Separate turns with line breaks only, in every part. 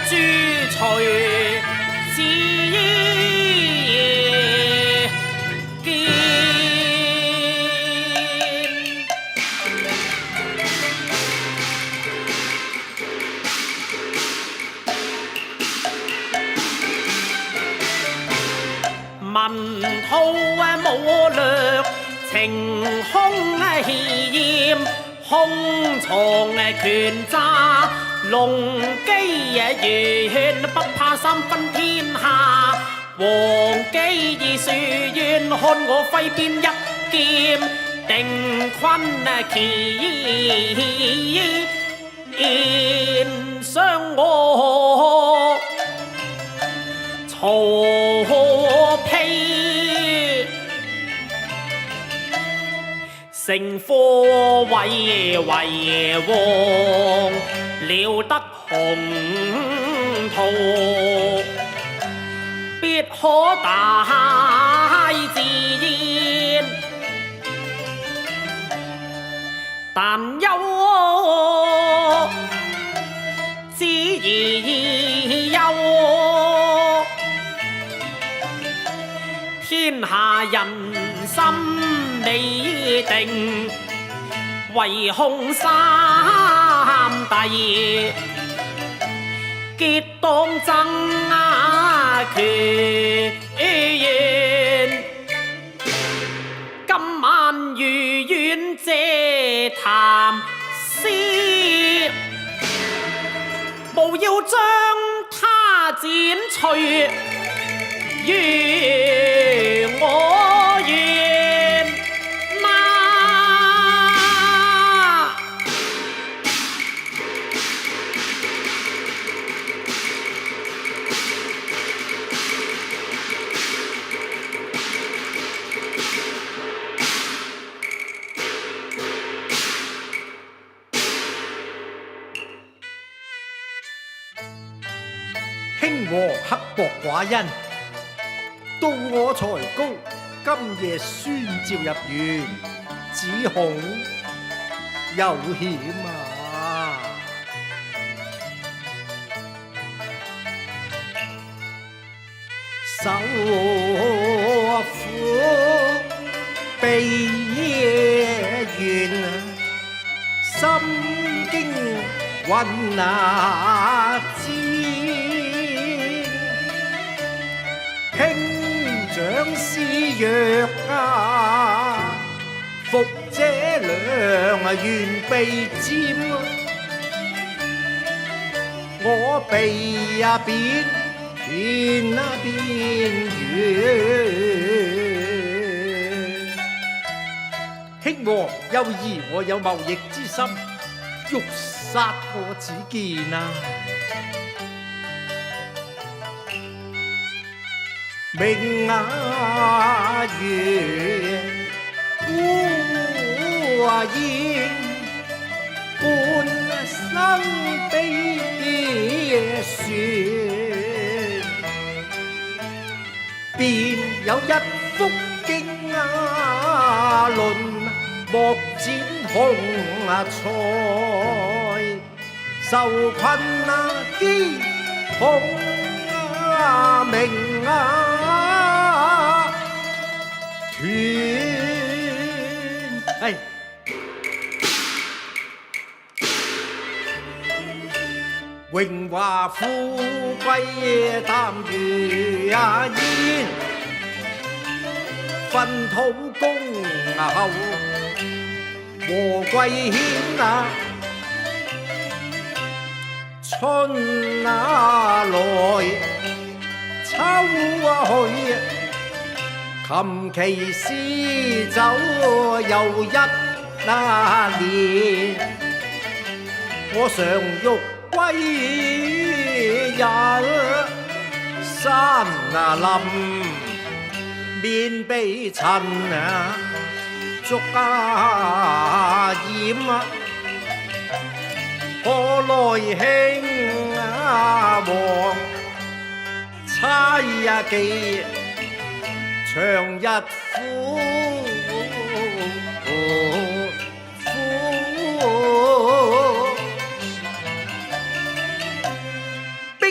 朱隨之見。文韜武略情空氣焰，空藏權詐龍基願，不怕三分天下。黃基義樹願，看我揮鞭一劍定昆鈤，傷我曹丕。成科為王，料得宏圖，必可大自然。但憂之而憂，天下人心未定，唯恐三弟結黨爭權。今晚如願借談詩，務要將他剪除於我願
卿和刻薄寡恩，到我才高，今夜宣召入園，只恐有險啊！首府避願，心經雲戰。兄長施藥服這良緣被佔，我避便偏邊緣。兄和幼兒我有貿易之心，欲殺我只見啊！明月孤煙，半生悲雪，便有一幅經論，莫展雄才，受困飢恐明斷。榮華富貴淡如煙，糞土公後和貴軒春來秋去，琴棋詩酒又一年，我常欲歸隱山林，面被塵逐染，何來興旺猜忌，長日苦逼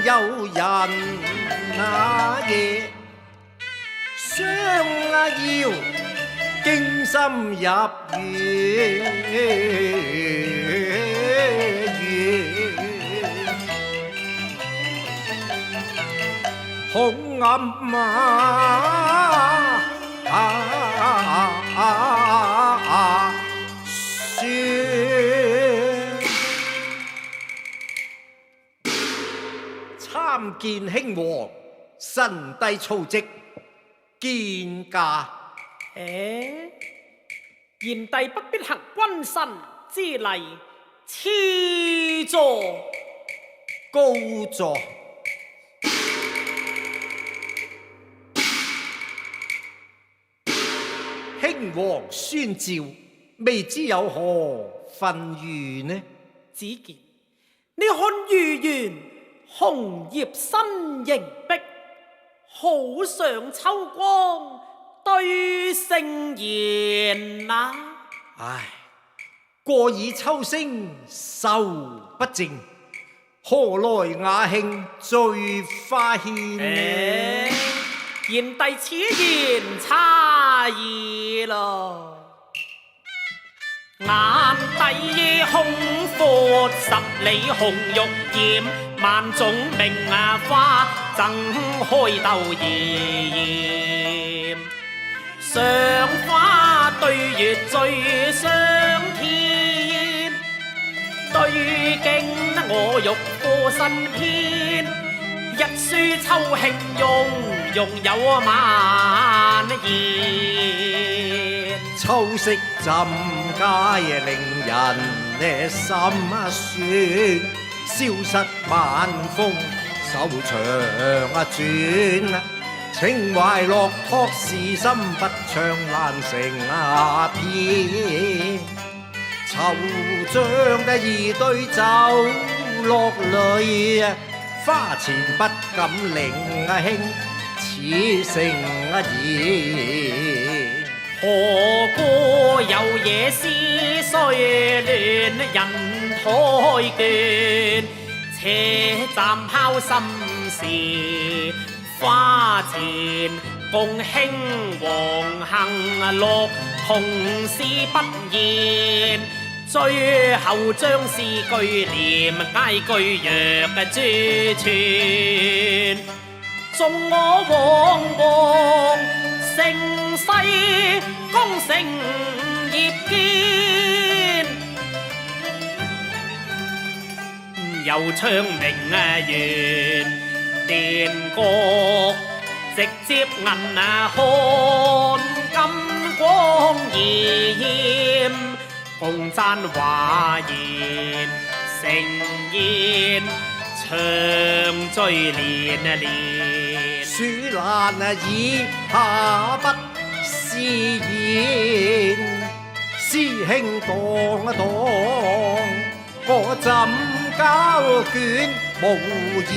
有人夜相邀，驚心入園，紅暗參見興王，臣弟曹植見駕。
賢弟不必行君臣之禮，賜座。
高座。興王宣召，未知有何訓諭呢？
只見呢看御園，紅葉新迎碧，好上秋光，對盛筵啊！
唉，過已秋聲愁不盡，何來雅興醉花軒呢？
賢弟此言差異咯。眼底空闊十里紅玉艷，萬種名花爭開鬥艷。賞花對月最相天，對鏡我欲過新篇。一書秋興融有萬言，
秋色浸街令人心酸，消失晚風手長轉，情懷落託是心不唱難成篇，惆悵的二對酒落淚，花前不敢令興此盛宴，
何故有夜思緒亂人台倦，且暫拋心事，花前共興王行樂，同是不言。最後將詩句念佳句若珠串，縱我往往盛世功成業堅，又唱明園殿閣，直接銀漢金光豔。共讚華言盛宴，長醉連連。
書難以下筆是言，師兄當我怎交卷？無疑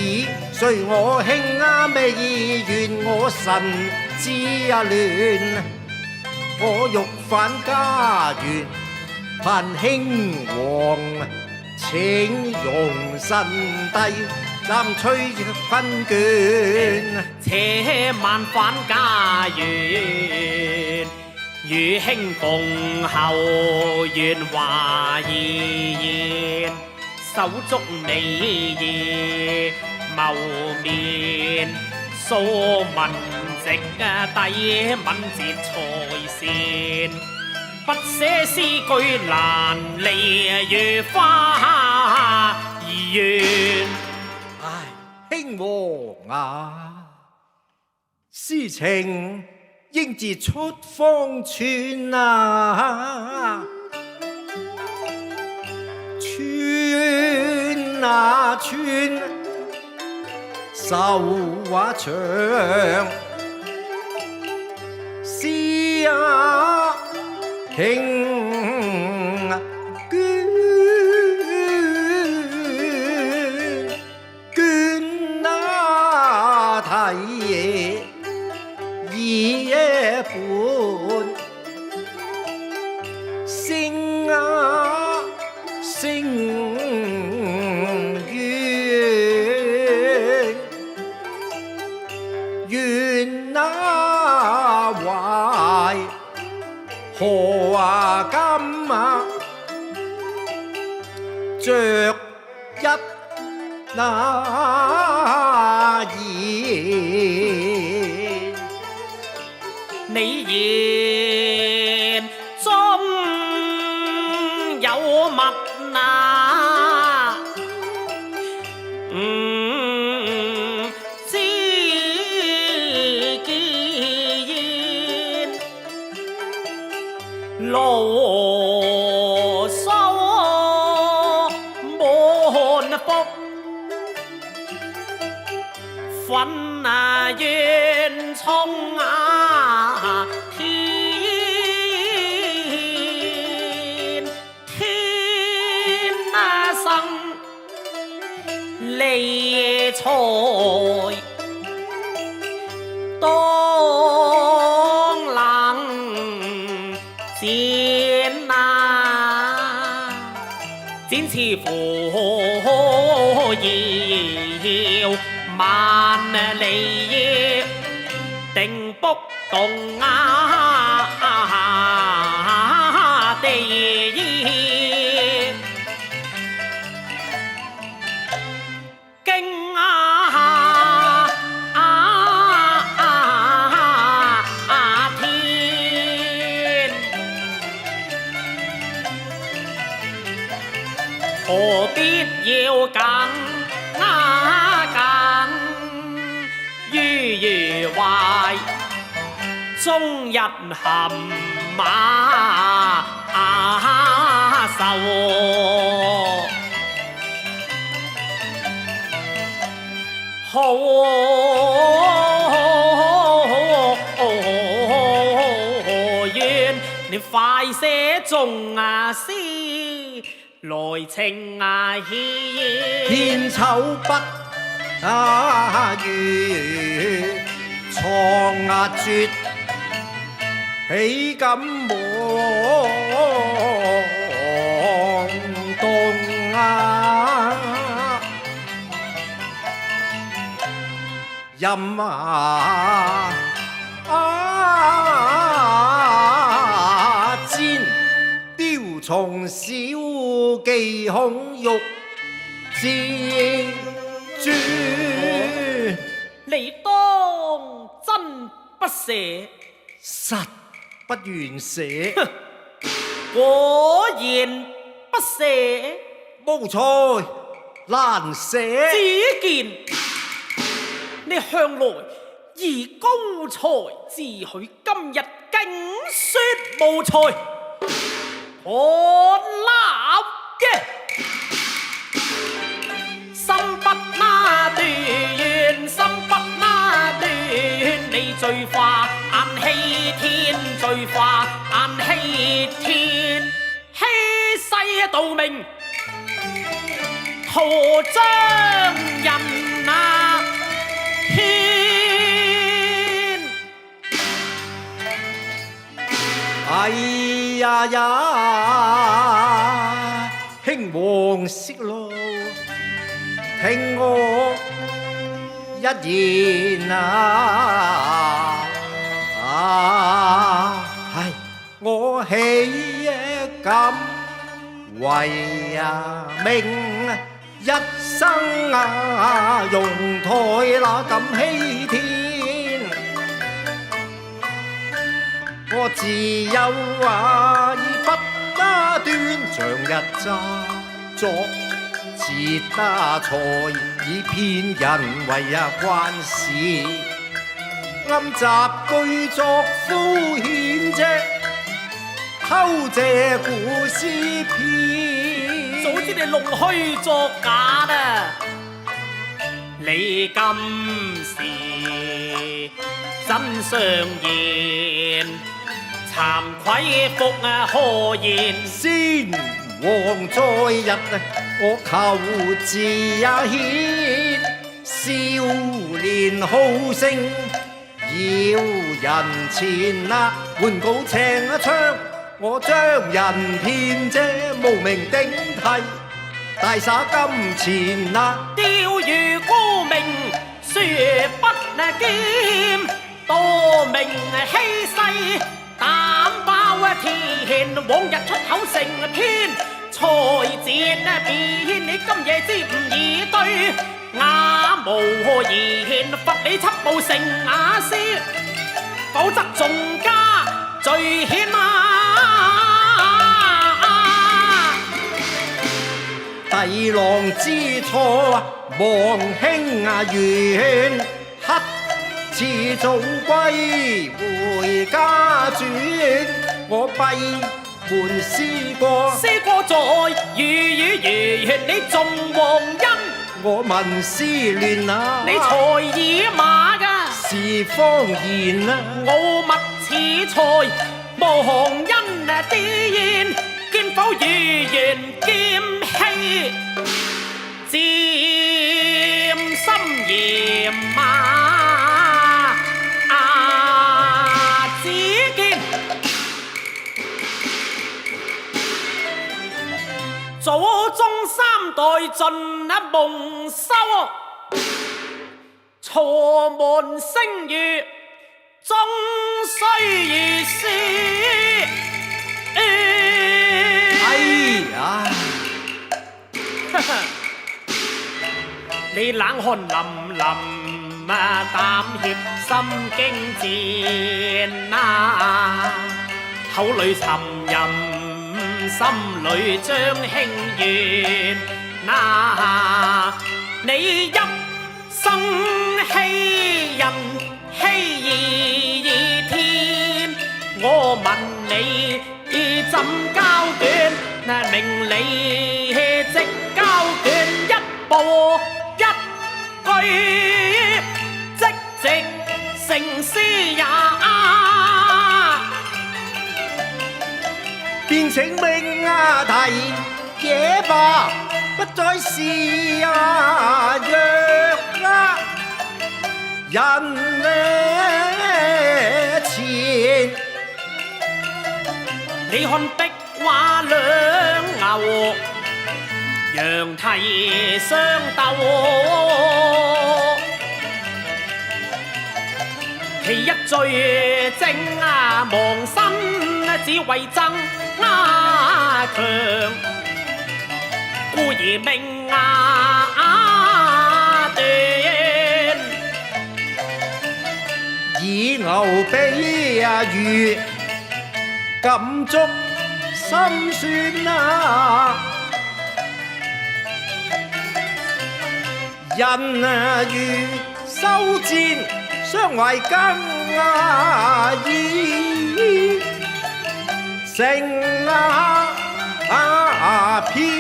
隨我兄未願我神之亂，我欲返家園。盼興王請容臣弟暫催婚卷，
且慢返家園，與兄共後願華言，手足美意謀面，素文直底敏捷才善。不寫詩句難離如花園。
唉，興王啊，詩情應自出芳村啊，村啊村，愁話長，詩啊興卷那睇夜半，星啊星月着一那言，
你言中有物啊？知己言，牢騷滿腹，憤怨衝啊天啊生理財，當能展啊，展翅扶搖萬里，定不動啊地，經天，何必要梗於懷，終日含馬愁。好願你快些種詩來情牽，
天秋不遇，錯絕豈敢妄動任煎雕蟲小技恐欲自絕，
你當真不捨，
實不願捨。
果然不捨，
無才難捨。
只見你向來以高才自詡，今日竟說無才，可立嘅心不那斷，心不那斷，你最化眼欺天，最化眼欺天，欺世盜名，圖將人啊天。
哎呀呀，興黃色路，聽我一言啊！係我喜感為命，一生用台那咁欺天。我自幼已不斷，像日揸作節才，以騙人為慣事，暗雜句作敷衍啫，偷借古詩篇。
早知你弄虛作假啦！你今時真相現，慚愧復何言？
先王在日，我求字也顯，少年好勝要人前換稿請槍，我將人騙這無名頂替，大灑金錢
釣魚沽名說不兼，多名欺世膽包天，往日出口成篇，將才節變，你今夜知唔易對？啞無言，罰你7步成雅詩，否則仲加罪愆
帝郎知錯，望卿怨，黑自總歸回家轉。我閉門思過，
思過在如你仲皇恩，
我文思亂啊！
你才爾馬噶
是謊言啊！
我物似才忘恩啲言，見否如願劍氣漸心嚴只見祖宗3代盡蒙羞，錯門聲譽終須如是。
哎呀！
你冷汗淋淋膽怯心驚戰口裏沉吟，心裏將輕怨你一生欺人欺天，我問你怎交卷？命你即交卷，一步一句即直成詩也。
便請命提野吧，不再是弱人前。
你看壁畫兩牛，羊蹄相鬥，其一最精忘身，只為爭強，故而命斷。
以牛比喻，感觸心酸人如修戰，相為更易成片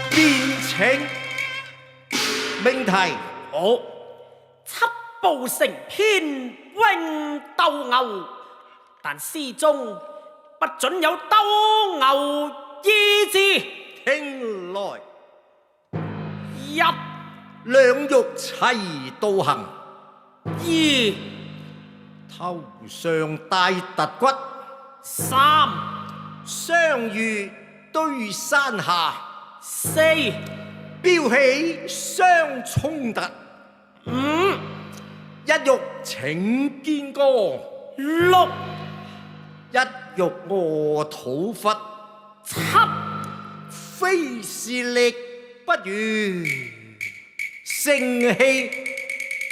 變情命題。
好，7步成篇永鬥牛，但詩中不准有鬥牛二字。
聽來
一
兩玉齊道行，
二
頭上戴突骨，
三
相遇對山下，
四
標起相衝突，
五
一玉請肩歌，
六
一玉臥土窟，
七
非是力不如，盛氣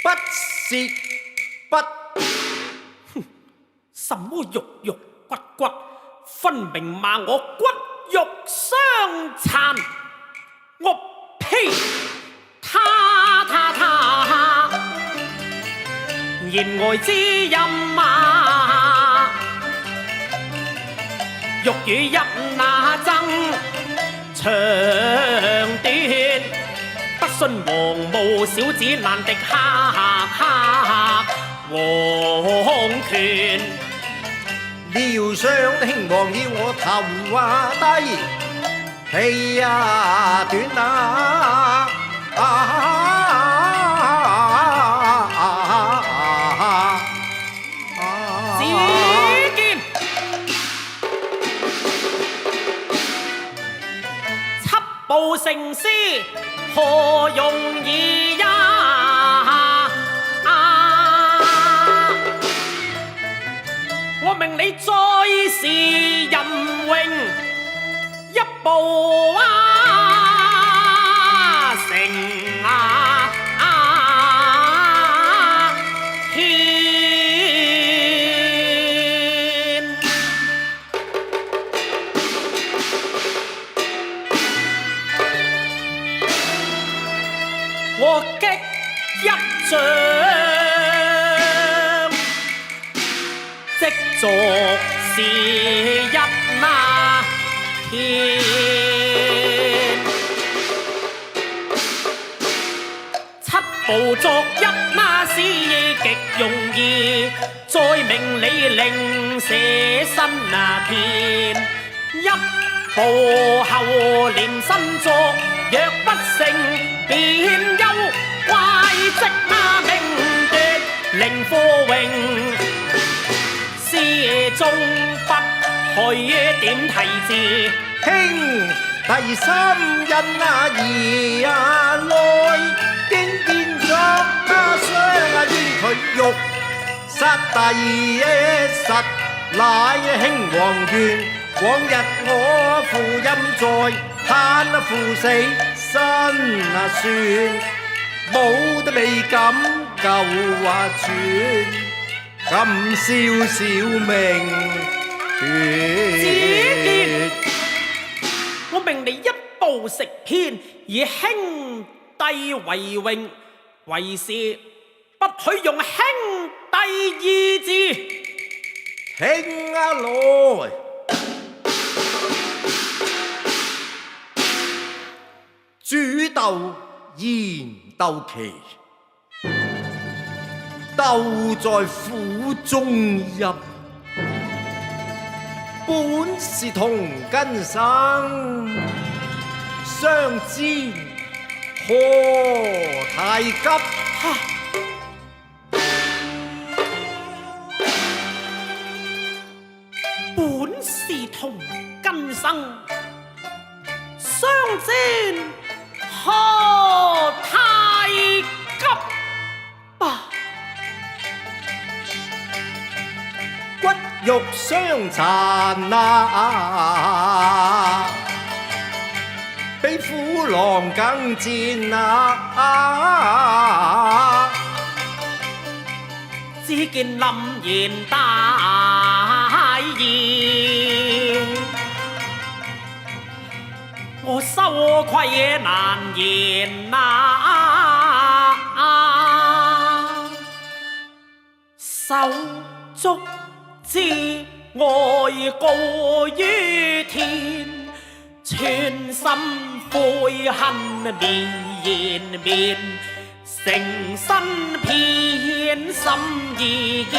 不屑不。
什麼肉肉骨骨，分明罵我骨肉相殘。我呸！他言外之音欲與一那爭長短，不信黃毛小子難敵黃權。
料想興王要我頭低，氣短
只見7步成詩何容易呀！我明命你再是任榮一步成天。我擊一掌，即逐是一那天。七步作一那是極容易，再命你令捨身那天。一步後連身作，若不成便休怪績那命奪令科榮。詩中不許點題字，
兄第三印兒來，經見作雙冤佢欲殺弟實乃興王願。往日我負陰在，嘆負死身算，冇得未敢救話傳，今宵小命斷。
我命你一步食遍，以兄弟為榮，為是不許用兄弟二字。
聽來主鬥言鬥奇，鬥在府中入，本是同根生，相煎何太急？
本是同根生，相煎何太急啊！
骨肉相殘啊，比虎狼更賤啊！
只見lâm然大言，我羞愧也難言啊！手足之愛高於天，全心悔恨面面，誠身偏心意見，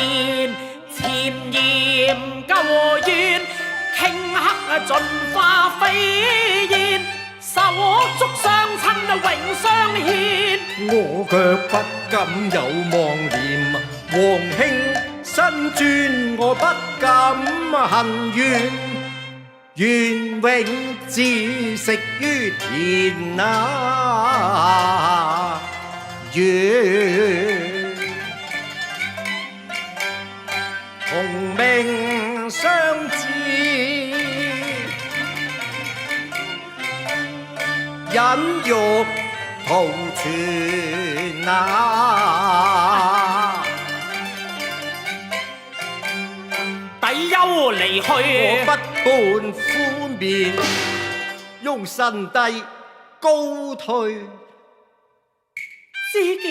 前言舊怨，頃刻盡化飛煙，手足相親永相牽。
我卻不敢有妄念，王兄身尊我不敢恨怨，願永自食於田啊！願同命相知，忍辱圖存啊！
弟休離去，
我不半敷面，用神帝高退。
只見